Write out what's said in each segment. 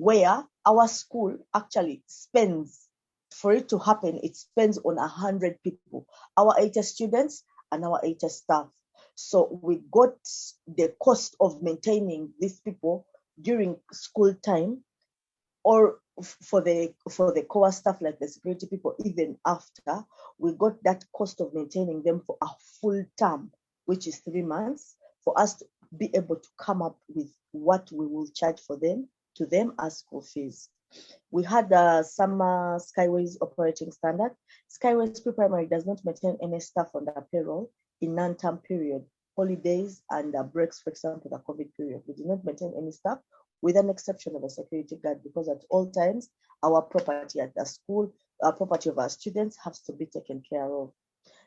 where our school actually spends, for it to happen, it spends on 100 people, our 80 students and our 80 staff. So we got the cost of maintaining these people during school time, or for the core staff like the security people, even after, we got that cost of maintaining them for a full term, which is 3 months, for us to be able to come up with what we will charge for them to them as school fees. We had some Skyways operating standard. Skyways pre-primary does not maintain any staff on the payroll in non-term period, holidays and breaks, for example, the COVID period. We do not maintain any staff, with an exception of a security guard, because at all times, our property at the school, property of our students has to be taken care of.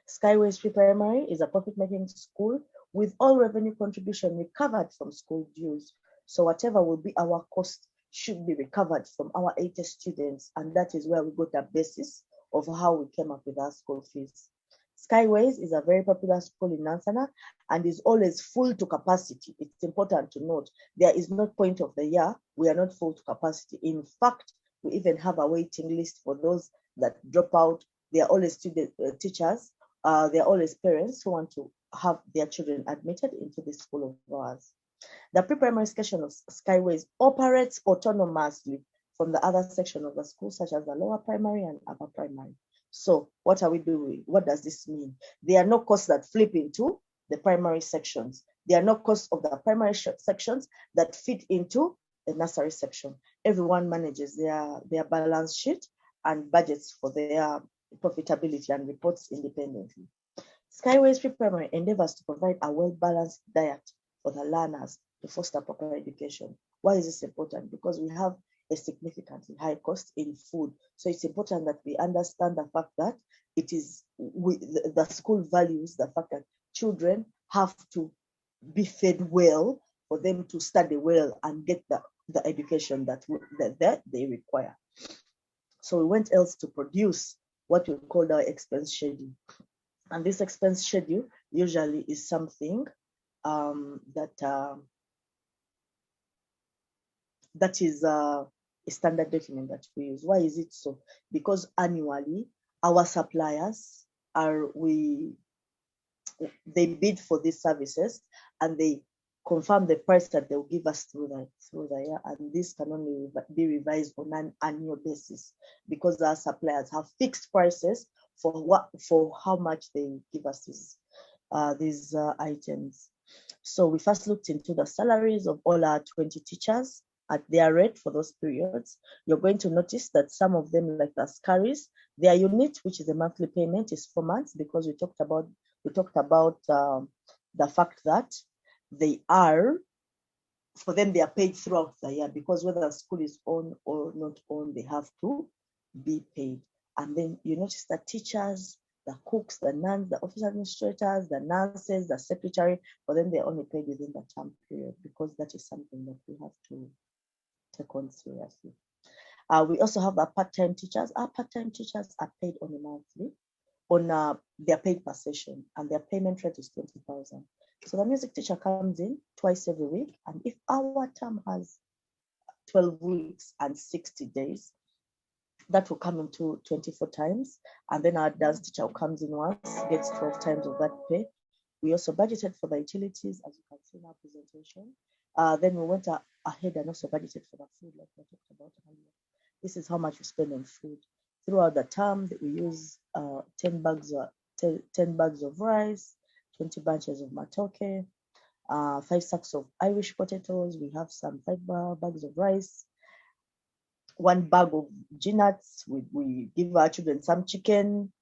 Skyways Pre-Primary is a profit-making school with all revenue contribution recovered from school dues. So whatever will be our cost should be recovered from our 80 students, and that is where we got the basis of how we came up with our school fees. Skyways is a very popular school in Nansana and is always full to capacity. It's important to note there is no point of the year we are not full to capacity. In fact, we even have a waiting list for those that drop out. They are always student teachers. They are always parents who want to have their children admitted into the school of ours. The pre-primary section of Skyways operates autonomously from the other section of the school, such as the lower primary and upper primary. So what are we doing? What does this mean? There are no costs that flip into the primary sections. There are no costs of the primary sections that fit into the nursery section. Everyone manages their balance sheet and budgets for their profitability and reports independently. Skyways Pre-Primary endeavors to provide a well-balanced diet for the learners to foster proper education. Why is this important? Because we have a significantly high cost in food. So it's important that we understand the fact that it is the school values the fact that children have to be fed well for them to study well and get the education that they require. So we went else to produce what we call our expense schedule. And this expense schedule usually is something that is a standard document that we use. Why is it so? Because annually our suppliers they bid for these services and they confirm the price that they'll give us through the year, and this can only be revised on an annual basis because our suppliers have fixed prices for how much they give us these items. So we first looked into the salaries of all our 20 teachers at their rate for those periods. You're going to notice that some of them, like the Ascaris, their unit, which is a monthly payment, is 4 months, because we talked about the fact that they are paid throughout the year, because whether the school is on or not on, they have to be paid. And then you notice the teachers, the cooks, the nuns, the office administrators, the nurses, the secretary, for them they're only paid within the term period, because that is something that we have to take on seriously. We also have our part-time teachers. Our part-time teachers are paid on a monthly, they're paid per session, and their payment rate is 20,000. So the music teacher comes in twice every week, and if our term has 12 weeks and 60 days, that will come into 24 times. And then our dance teacher who comes in once gets 12 times of that pay. We also budgeted for the utilities, as you can see in our presentation. Then we went ahead and also budgeted for the food, like I talked about earlier. This is how much we spend on food. Throughout the term, we use 10 bags of rice, 20 bunches of matoke, 5 sacks of Irish potatoes. We have some 5 bags of rice, 1 bag of peanuts. We give our children some chicken.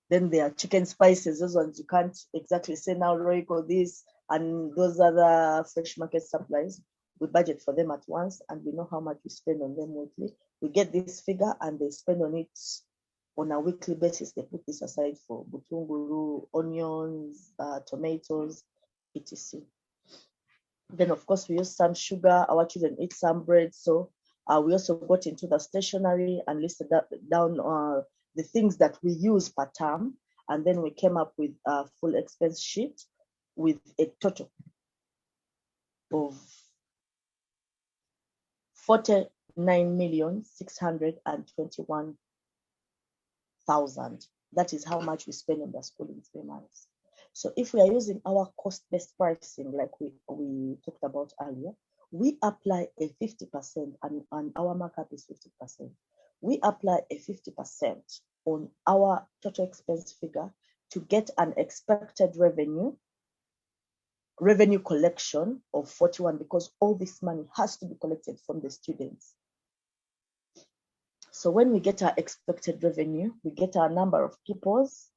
Then there are chicken spices. Those ones you can't exactly say now, Royco, this, and those other fresh market supplies. We budget for them at once, and we know how much we spend on them weekly. We get this figure, and they spend on it on a weekly basis. They put this aside for butunguru, onions, tomatoes, etc. Then, of course, we use some sugar. Our children eat some bread. So we also got into the stationery and listed down the things that we use per term. And then we came up with a full expense sheet with a total of 9,621,000. That is how much we spend on the school in 3 months. So if we are using our cost-based pricing, like we talked about earlier, we apply a 50%, and our markup is 50%. We apply a 50% on our total expense figure to get an expected revenue collection of 41, because all this money has to be collected from the students. So when we get our expected revenue, we get our number of pupils,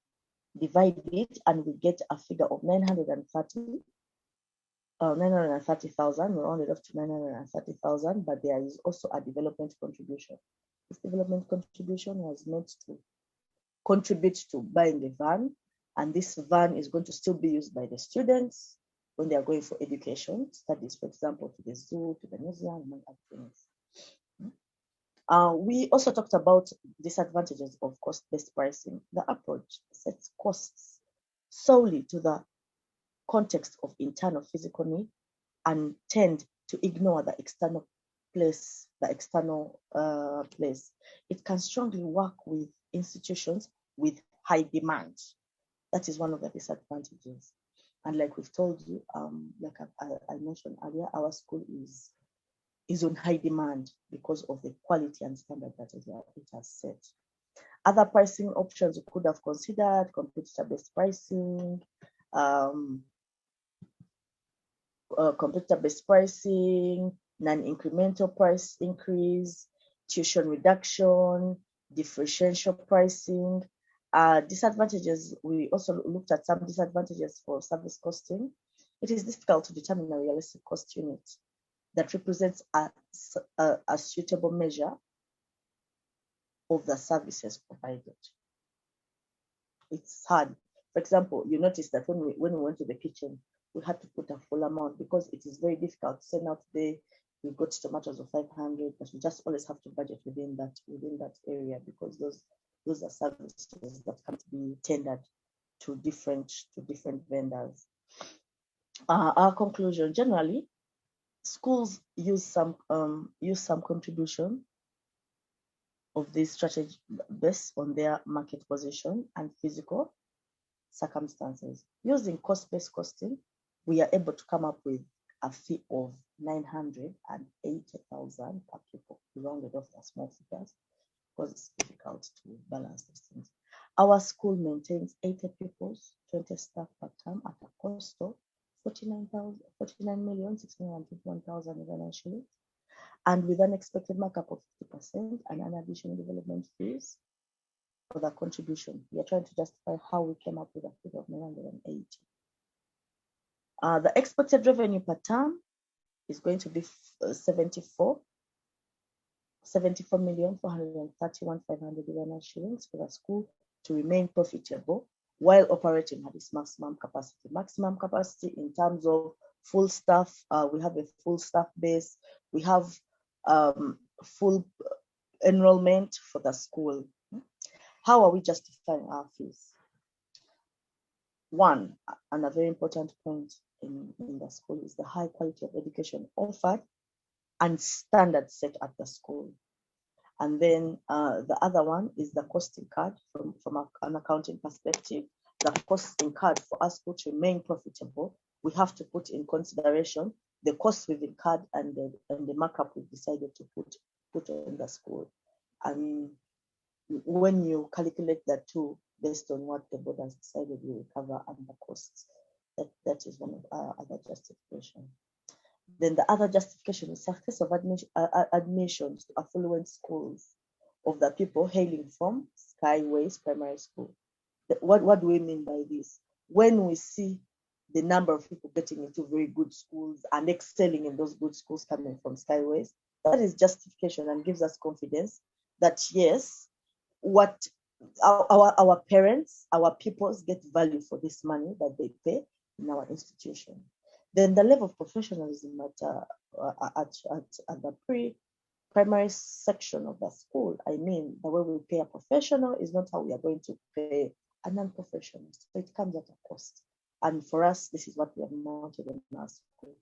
divide it, and we get a figure of 930,000. We rounded off to 930,000, but there is also a development contribution. This development contribution was meant to contribute to buying the van, and this van is going to still be used by the students when they are going for education studies, for example, to the zoo, to the museum, among other things. We also talked about disadvantages of cost-based pricing. The approach sets costs solely to the context of internal physical need and tend to ignore the external place. It can strongly work with institutions with high demand. That is one of the disadvantages. And like we've told you, like I mentioned earlier, our school is on high demand because of the quality and standard that it has set. Other pricing options we could have considered: competitor-based pricing, non-incremental price increase, tuition reduction, differential pricing. Disadvantages, we also looked at some disadvantages for service costing. It is difficult to determine a realistic cost unit that represents a suitable measure of the services provided. It's hard. For example, you notice that when we went to the kitchen, we had to put a full amount because it is very difficult to send out today. We've got tomatoes of 500, but we just always have to budget within that area, because those are services that can't be tendered to different vendors. Our conclusion: generally, schools use some contribution of this strategy based on their market position and physical circumstances. Using cost-based costing, we are able to come up with a fee of 980,000 per pupil. We rounded off the small figures because it's difficult to balance these things. Our school maintains 80 pupils, 20 staff per term at a cost of 49,651,000 shillings, and with an expected markup of 50% and an additional development fees for the contribution. We are trying to justify how we came up with a figure of 980. The expected revenue per term is going to be 74,431,500 shillings for the school to remain profitable while operating at its maximum capacity. Maximum capacity in terms of full staff, we have a full staff base, we have full enrollment for the school. How are we justifying our fees? One, and a very important point in the school, is the high quality of education offered and standards set at the school. And then the other one is the cost incurred from an accounting perspective. The cost incurred for our school to remain profitable, we have to put in consideration the costs we've incurred and the markup we've decided to put on the school. And when you calculate that too, based on what the board has decided, we recover under costs. That is one of our other justifications. Then the other justification is success of admissions to affluent schools of the people hailing from Skyways Primary School. What do we mean by this? When we see the number of people getting into very good schools and excelling in those good schools coming from Skyways, that is justification and gives us confidence that yes, what our parents, our pupils get value for this money that they pay in our institution. Then the level of professionalism at the pre-primary section of the school, I mean, the way we pay a professional is not how we are going to pay a non-professional. So it comes at a cost. And for us, this is what we have mounted in our school.